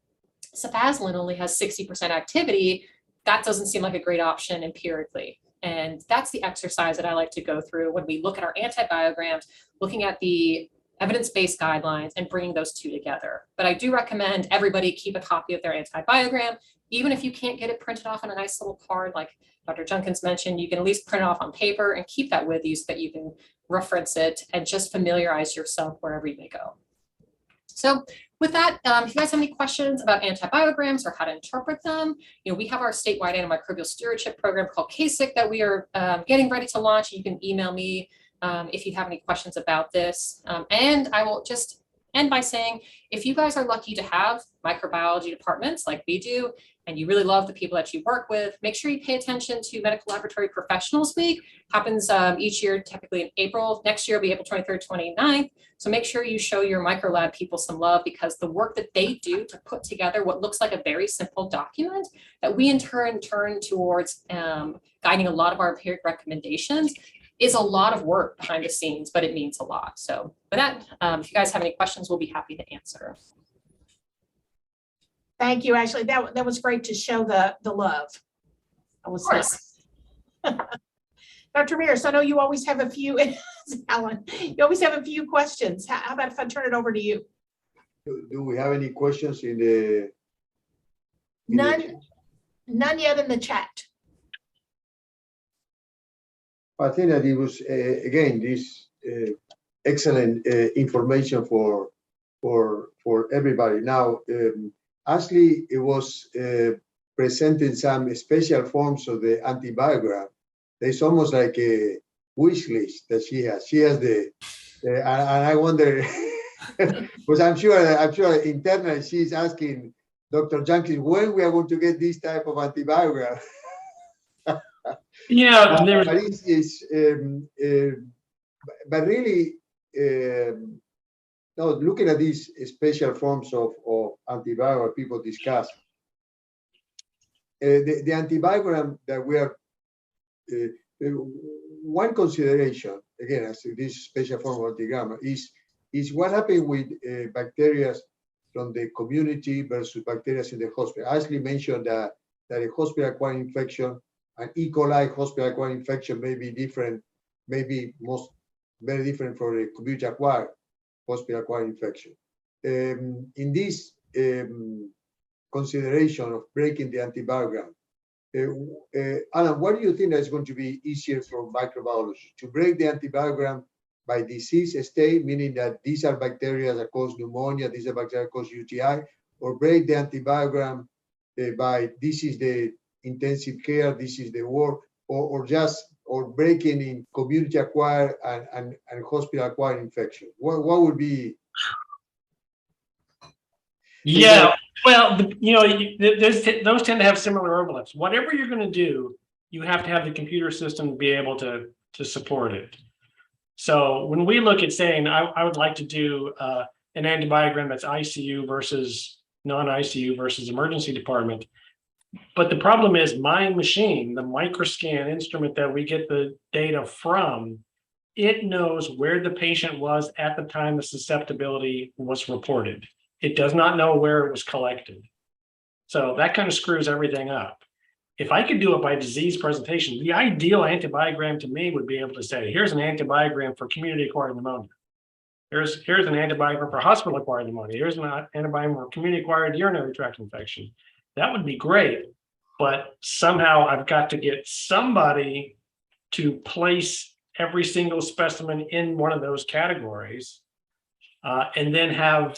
[SPEAKER 3] cefazolin only has 60% activity. That doesn't seem like a great option empirically. And that's the exercise that I like to go through when we look at our antibiograms, looking at the evidence-based guidelines and bringing those two together. But I do recommend everybody keep a copy of their antibiogram. Even if you can't get it printed off on a nice little card, like Dr. Junkins mentioned, you can at least print it off on paper and keep that with you so that you can reference it and just familiarize yourself wherever you may go. So with that, if you guys have any questions about antibiograms or how to interpret them, you know, we have our statewide antimicrobial stewardship program called CASIC that we are getting ready to launch. You can email me if you have any questions about this. And I will just end by saying, if you guys are lucky to have microbiology departments like we do, and you really love the people that you work with, make sure you pay attention to Medical Laboratory Professionals Week. Happens each year, typically in April. Next year will be April 23rd, 29th. So make sure you show your microlab people some love, because the work that they do to put together what looks like a very simple document that we in turn turn towards guiding a lot of our empiric recommendations is a lot of work behind the scenes, but it means a lot. So with that, if you guys have any questions, we'll be happy to answer.
[SPEAKER 1] Thank you, Ashley. That was great to show the love. That was nice. Dr. Mears, I know you always have a few, Alan, you always have a few questions. How about if I turn it over to you?
[SPEAKER 4] Do we have any questions in the
[SPEAKER 1] None yet in the chat.
[SPEAKER 4] I think that it was again this excellent information for everybody. Now, Ashley, it was presenting some special forms of the antibiogram. There's almost like a wish list that she has. She has and I wonder, because I'm sure internally she's asking Dr. Junkins when we are going to get this type of antibiogram.
[SPEAKER 5] Yeah,
[SPEAKER 4] but really, no, looking at these special forms of antibiogram people discuss, the antibiogram that we are, one consideration, again, as this special form of antibiogram is what happened with bacteria from the community versus bacteria in the hospital. Ashley mentioned that a hospital-acquired infection, an E. coli hospital-acquired infection may be different, maybe very different from a community-acquired hospital-acquired infection. In this consideration of breaking the antibiogram, Alan, what do you think is going to be easier for microbiology? To break the antibiogram by disease state, meaning that these are bacteria that cause pneumonia, these are bacteria that cause UTI, or break the antibiogram by this is the intensive care, this is the work, or breaking in community acquired and hospital acquired infection? What would be?
[SPEAKER 5] Yeah, well, those tend to have similar overlaps. Whatever you're going to do, you have to have the computer system be able to support it. So when we look at saying, I would like to do an antibiogram that's ICU versus non-ICU versus emergency department. But the problem is my machine, the microscan instrument that we get the data from, it knows where the patient was at the time the susceptibility was reported. It does not know where it was collected. So that kind of screws everything up. If I could do it by disease presentation, the ideal antibiogram to me would be able to say, here's an antibiogram for community-acquired pneumonia. Here's an antibiogram for hospital-acquired pneumonia. Here's an antibiogram for community-acquired urinary tract infection. That would be great, but somehow I've got to get somebody to place every single specimen in one of those categories, and then have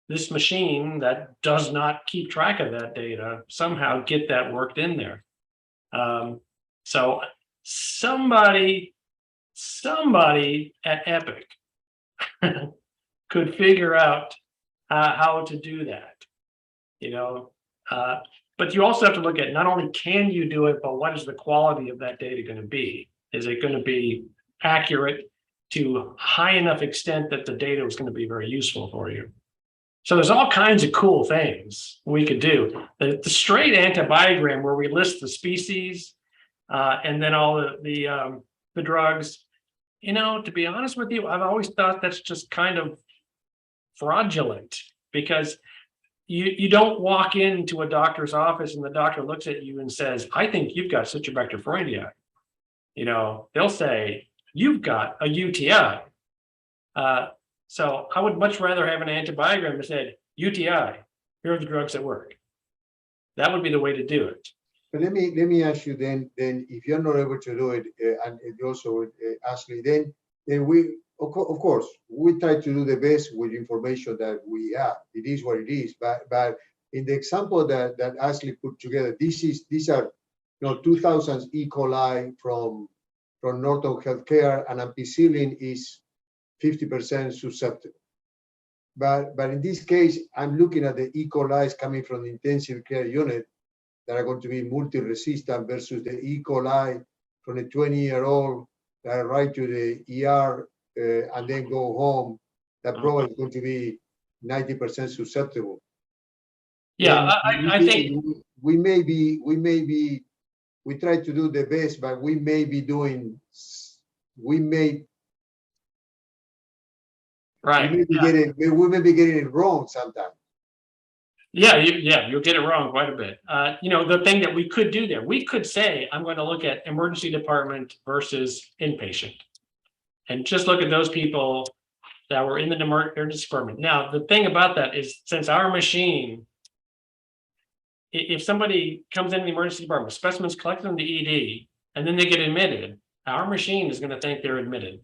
[SPEAKER 5] this machine that does not keep track of that data somehow get that worked in there. So somebody at Epic could figure out how to do that, but you also have to look at not only can you do it, but what is the quality of that data going to be? Is it going to be accurate to high enough extent that the data is going to be very useful for you? So there's all kinds of cool things we could do. The straight antibiogram where we list the species and then all the drugs, to be honest with you, I've always thought that's just kind of fraudulent, because you don't walk into a doctor's office and the doctor looks at you and says, I think you've got Citrobacter freundii. They'll say, you've got a UTI. So I would much rather have an antibiogram that said, UTI, here are the drugs that work. That would be the way to do it.
[SPEAKER 4] But let me ask you then if you're not able to do it, and also Ashley, then we of course we try to do the best with information that we have. It is what it is. But in the example that Ashley put together, these are 2000 E. coli from Norton Healthcare, and ampicillin is 50% susceptible. But in this case, I'm looking at the E. coli coming from the intensive care unit that are going to be multi-resistant versus the E. coli from a 20-year-old that are right to the ER and then go home. That probably is going to be 90% susceptible.
[SPEAKER 5] Yeah, I think
[SPEAKER 4] we try to do the best, but we may be getting it wrong sometimes.
[SPEAKER 5] Yeah, you'll get it wrong quite a bit. The thing that we could do there, we could say, I'm going to look at emergency department versus inpatient, and just look at those people that were in the emergency department. Now, the thing about that is, since our machine if somebody comes into the emergency department, specimens collected in the ED, and then they get admitted, our machine is going to think they're admitted.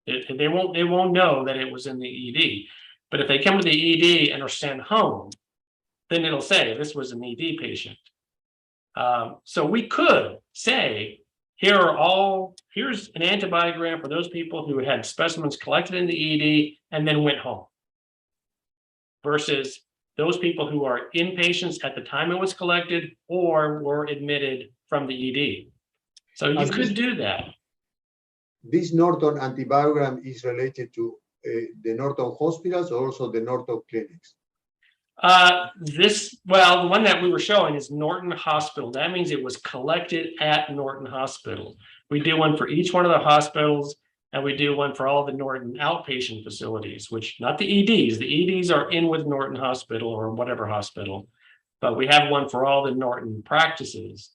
[SPEAKER 5] They won't know that it was in the ED. But if they come to the ED and are sent home, then it'll say this was an ED patient. So we could say, here's an antibiogram for those people who had specimens collected in the ED and then went home, versus those people who are inpatients at the time it was collected or were admitted from the ED. So you could do that.
[SPEAKER 4] This Norton antibiogram is related to the Norton hospitals or also the Norton clinics?
[SPEAKER 5] Well, the one that we were showing is Norton Hospital. That means it was collected at Norton Hospital. We do one for each one of the hospitals, and we do one for all the Norton outpatient facilities, which not the EDs. The EDs are in with Norton Hospital or whatever hospital, but we have one for all the Norton practices.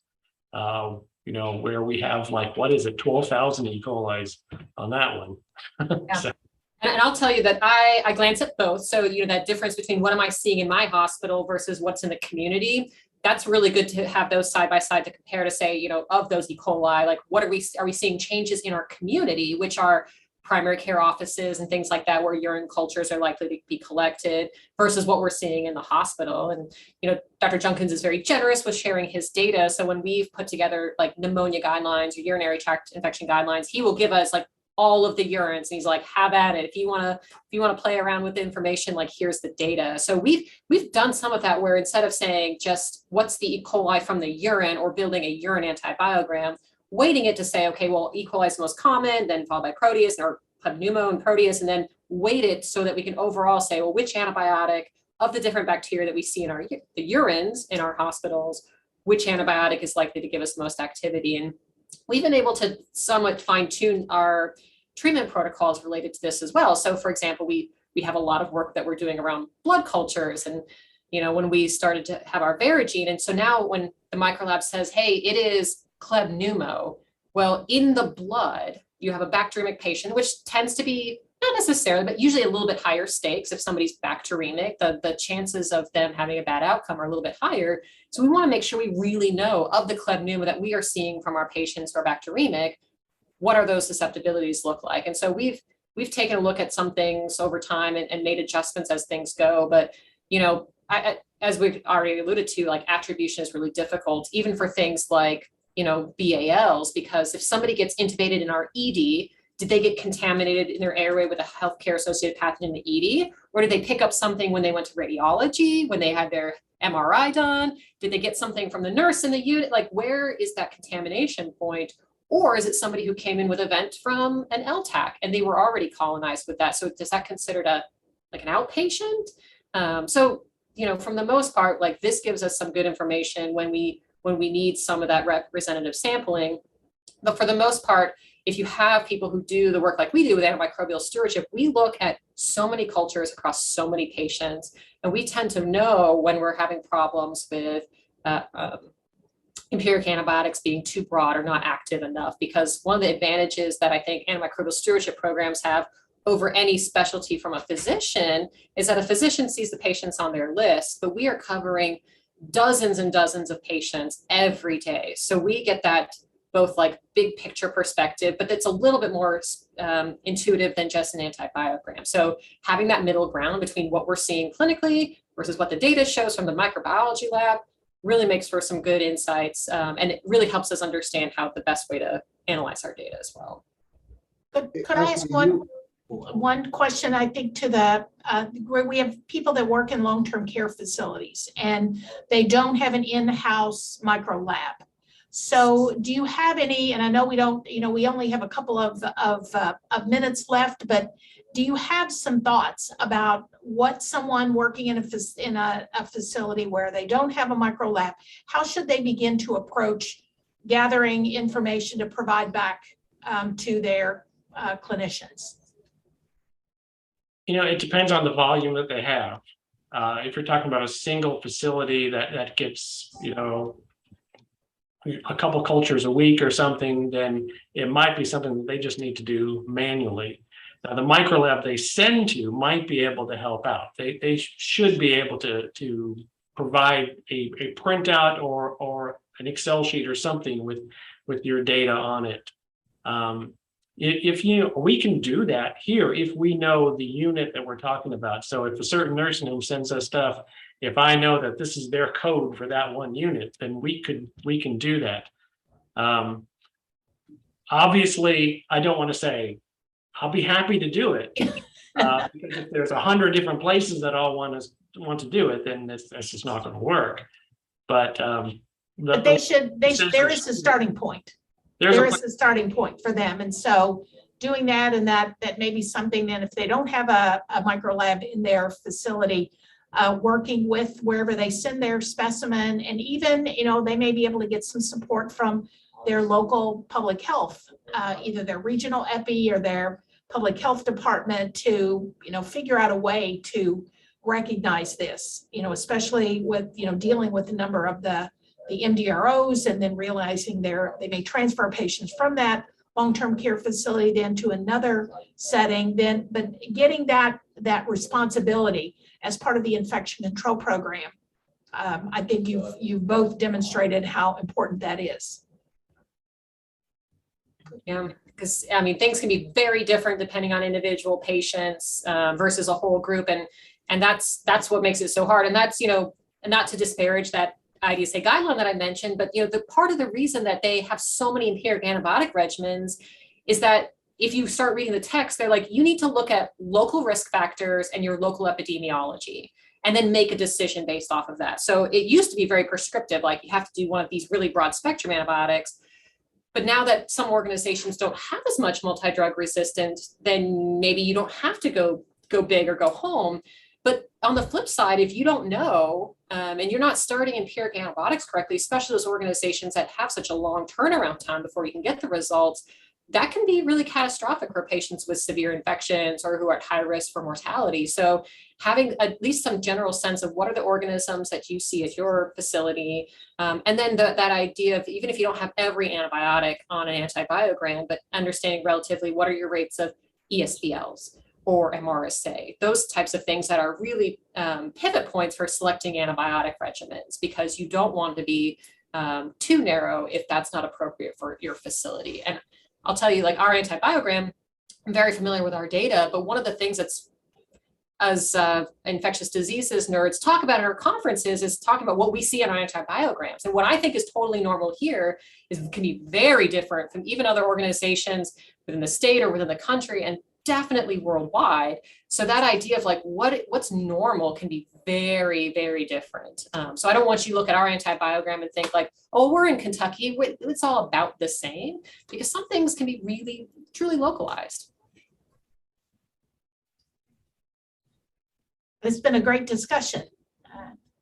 [SPEAKER 5] Where we have 12,000 E. coli's on that one.
[SPEAKER 3] Yeah.
[SPEAKER 5] So.
[SPEAKER 3] And I'll tell you that I glance at both. So, that difference between what am I seeing in my hospital versus what's in the community, that's really good to have those side by side to compare, to say, of those E. coli, what are we seeing changes in our community, which are primary care offices and things like that, where urine cultures are likely to be collected, versus what we're seeing in the hospital. And, Dr. Junkins is very generous with sharing his data. So when we've put together pneumonia guidelines or urinary tract infection guidelines, he will give us all of the urines, and he's like, have at it. If you want to play around with the information, here's the data. So we've done some of that, where instead of saying just what's the E. coli from the urine or building a urine antibiogram, weighting it to say, okay, well, E. coli is the most common, then followed by Proteus or pneumo and Proteus, and then weight it so that we can overall say, well, which antibiotic of the different bacteria that we see in the urines in our hospitals, which antibiotic is likely to give us the most activity. And we've been able to somewhat fine tune our treatment protocols related to this as well. So for example, we have a lot of work that we're doing around blood cultures, and when we started to have our Varigene, and so now when the microlab says, hey, it is Kleb pneumo, well, in the blood, you have a bacteremic patient, which tends to be not necessarily, but usually a little bit higher stakes. If somebody's bacteremic, the chances of them having a bad outcome are a little bit higher. So we want to make sure we really know of the Kleb pneumo that we are seeing from our patients who are bacteremic, what are those susceptibilities look like? And so we've taken a look at some things over time and made adjustments as things go. But, as we've already alluded to, attribution is really difficult, even for things like BALs, because if somebody gets intubated in our ED, did they get contaminated in their airway with a healthcare associated pathogen in the ED? Or did they pick up something when they went to radiology, when they had their MRI done? Did they get something from the nurse in the unit? Where is that contamination point? Or is it somebody who came in with a vent from an LTAC and they were already colonized with that? So does that considered an outpatient? From the most part, this gives us some good information when we need some of that representative sampling. But for the most part, if you have people who do the work like we do with antimicrobial stewardship, we look at so many cultures across so many patients, and we tend to know when we're having problems with empiric antibiotics being too broad or not active enough. Because one of the advantages that I think antimicrobial stewardship programs have over any specialty from a physician is that a physician sees the patients on their list, but we are covering dozens and dozens of patients every day. So we get that both big picture perspective, but it's a little bit more intuitive than just an antibiogram. So having that middle ground between what we're seeing clinically versus what the data shows from the microbiology lab really makes for some good insights. And it really helps us understand how the best way to analyze our data as well.
[SPEAKER 1] Could I ask one question, I think, to where we have people that work in long-term care facilities and they don't have an in-house micro lab. So do you have any, and I know we don't, we only have a couple of minutes left, but do you have some thoughts about what someone working in a facility where they don't have a micro lab, how should they begin to approach gathering information to provide back to their clinicians?
[SPEAKER 5] It depends on the volume that they have. If you're talking about a single facility that gets, a couple cultures a week or something, then it might be something that they just need to do manually. Now, the microlab they send to might be able to help out. They should be able to provide a printout or an Excel sheet or something with your data on it. We can do that here if we know the unit that we're talking about. So if a certain nursing home sends us stuff, if I know that this is their code for that one unit, then we can do that. Obviously, I don't want to say I'll be happy to do it, because if there's 100 different places that all want to do it, then that's just not going to work. But
[SPEAKER 1] there is a starting point. There is a starting point for them, and so doing that, and that may be something. Then if they don't have a micro lab in their facility, working with wherever they send their specimen, and even they may be able to get some support from their local public health, either their regional epi or their public health department, to figure out a way to recognize this, especially with dealing with the number of the MDROs, and then realizing they may transfer patients from that long-term care facility then to another setting, but getting that responsibility as part of the infection control program. I think you've both demonstrated how important that is.
[SPEAKER 3] Yeah, because things can be very different depending on individual patients versus a whole group, and that's what makes it so hard. And that's and not to disparage that IDSA guideline that I mentioned, but the part of the reason that they have so many empiric antibiotic regimens is that if you start reading the text, they're like, you need to look at local risk factors and your local epidemiology, and then make a decision based off of that. So it used to be very prescriptive, like you have to do one of these really broad spectrum antibiotics. But now that some organizations don't have as much multi-drug resistance, then maybe you don't have to go big or go home. But on the flip side, if you don't know, and you're not starting empiric antibiotics correctly, especially those organizations that have such a long turnaround time before you can get the results, that can be really catastrophic for patients with severe infections or who are at high risk for mortality. So having at least some general sense of what are the organisms that you see at your facility, and then that idea of, even if you don't have every antibiotic on an antibiogram, but understanding relatively what are your rates of ESBLs or MRSA, those types of things that are really pivot points for selecting antibiotic regimens, because you don't want to be too narrow if that's not appropriate for your facility. And I'll tell you, like our antibiogram, I'm very familiar with our data, but one of the things that's, as infectious diseases nerds talk about in our conferences, is talking about what we see in our antibiograms. And what I think is totally normal here can be very different from even other organizations within the state or within the country, and definitely worldwide. So that idea of like what's normal can be very, very different. So I don't want you to look at our antibiogram and think like, oh, we're in Kentucky, it's all about the same, because some things can be really, truly localized.
[SPEAKER 1] It's been a great discussion.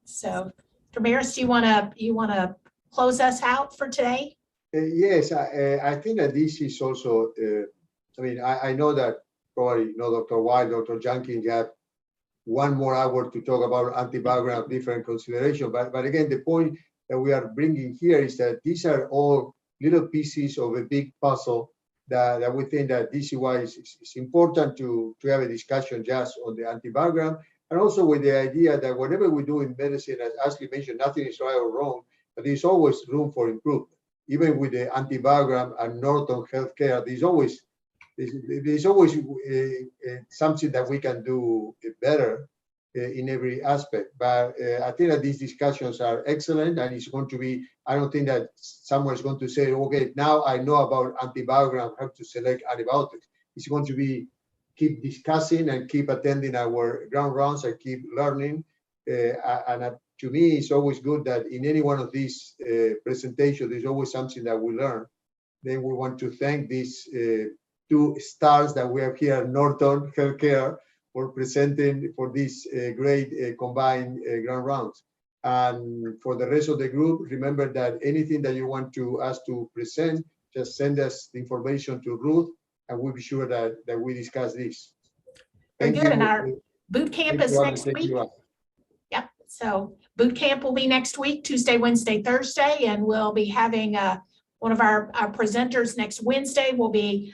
[SPEAKER 1] So, Damaris, do you want to close us out for today?
[SPEAKER 4] Yes, I think that this is also, I know that probably Dr. Wilde, Dr. Junkins have one more hour to talk about antibiogram of different consideration. But again, the point that we are bringing here is that these are all little pieces of a big puzzle that we think that this is why it's important to have a discussion just on the antibiogram, and also with the idea that whatever we do in medicine, as Ashley mentioned, nothing is right or wrong, but there's always room for improvement. Even with the antibiogram and Norton healthcare, there's always something that we can do better in every aspect. But I think that these discussions are excellent, and it's going to be, I don't think that someone is going to say, okay, now I know about antibiogram, how to select antibiotics. It's going to be keep discussing and keep attending our ground rounds and keep learning. And to me, it's always good that in any one of these presentations, there's always something that we learn. Then we want to thank these two stars that we have here at Norton Healthcare for presenting for this great combined ground rounds. And for the rest of the group, remember that anything that you want us to present, just send us the information to Ruth, and we'll be sure that we discuss this.
[SPEAKER 1] Very good. And our boot camp is next week. Yep. So boot camp will be next week, Tuesday, Wednesday, Thursday, and we'll be having one of our presenters next Wednesday will be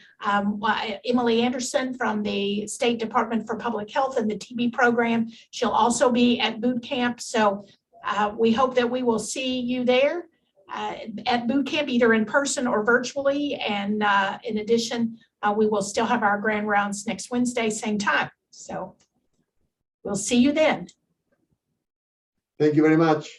[SPEAKER 1] Emily Anderson from the State Department for Public Health and the TB program. She'll also be at boot camp. So We hope that we will see you there at boot camp, either in person or virtually. And in addition, we will still have our grand rounds next Wednesday, same time. So we'll see you then.
[SPEAKER 4] Thank you very much.